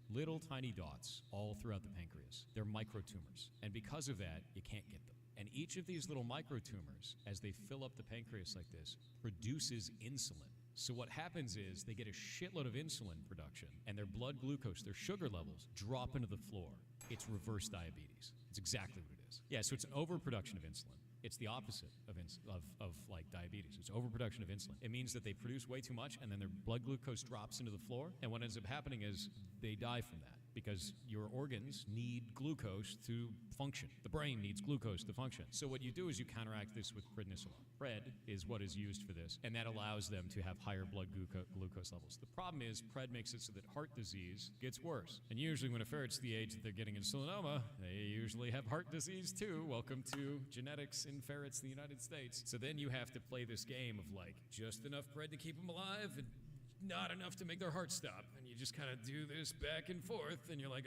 little tiny dots all throughout the pancreas. They're microtumors. And because of that, you can't get them. And each of these little microtumors, as they fill up the pancreas like this, produces insulin. So what happens is they get a shitload of insulin production, and their blood glucose, their sugar levels, drop into the floor. It's reverse diabetes. It's exactly what it is. Yeah, so it's an overproduction of insulin. It's the opposite of like diabetes. It's overproduction of insulin. It means that they produce way too much, and then their blood glucose drops into the floor. And what ends up happening is they die from that because your organs need glucose to function. The brain needs glucose to function. So what you do is you counteract this with prednisolone. Pred is what is used for this, and that allows them to have higher blood glucose levels. The problem is pred makes it so that heart disease gets worse. And usually when a ferret's the age that they're getting insulinoma, they usually have heart disease too. Welcome to genetics in ferrets in the United States. So then you have to play this game of like just enough pred to keep them alive and not enough to make their heart stop. And you just kind of do this back and forth, and you're like,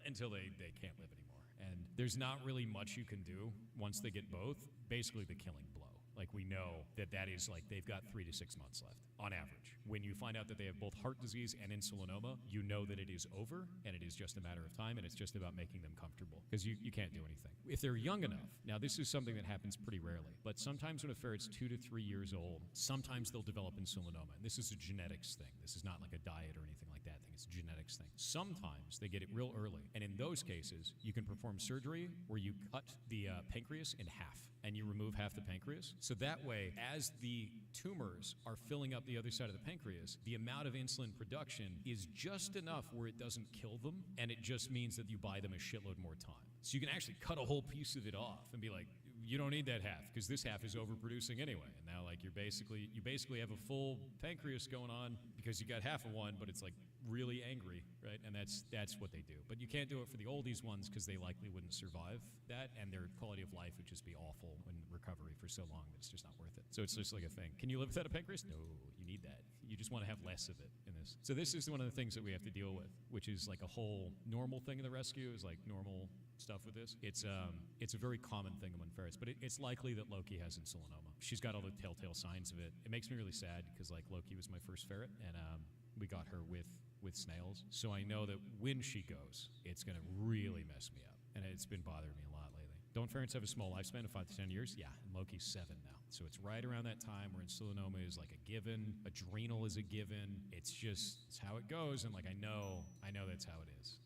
until they can't live anymore. And there's not really much you can do once they get both. Basically the killing blow. Like we know that is like they've got 3 to 6 months left on average. When you find out that they have both heart disease and insulinoma, you know that it is over and it is just a matter of time, and it's just about making them comfortable because you can't do anything. If they're young enough, now this is something that happens pretty rarely, but sometimes when a ferret's 2 to 3 years old, sometimes they'll develop insulinoma. And this is a genetics thing. This is not like a diet or anything like that thing. It's a genetics thing. Sometimes they get it real early. And in those cases, you can perform surgery where you cut the pancreas in half and you remove half the pancreas. So that way, as the tumors are filling up the other side of the pancreas, the amount of insulin production is just enough where it doesn't kill them, and it just means that you buy them a shitload more time. So you can actually cut a whole piece of it off and be like, you don't need that half because this half is overproducing anyway. And now like you basically have a full pancreas going on because you got half of one, but it's like really angry, right? And that's what they do. But you can't do it for the oldies ones because they likely wouldn't survive that, and their quality of life would just be awful in recovery for so long that it's just not worth it. So it's just like a thing. Can you live without a pancreas? No, you need that. You just want to have less of it in this. So this is one of the things that we have to deal with, which is like a whole normal thing in the rescue is like normal stuff with this. It's a very common thing among ferrets, but it's likely that Loki has insulinoma. She's got all the telltale signs of it. It makes me really sad because like Loki was my first ferret, and we got her with snails. So I know that when she goes, it's going to really mess me up, and it's been bothering me a lot lately. Don't ferrets have a small lifespan of 5 to 10 years? Yeah, and Loki's 7 now. So it's right around that time where insulinoma is like a given, adrenal is a given. It's how it goes, and like I know that's how it is.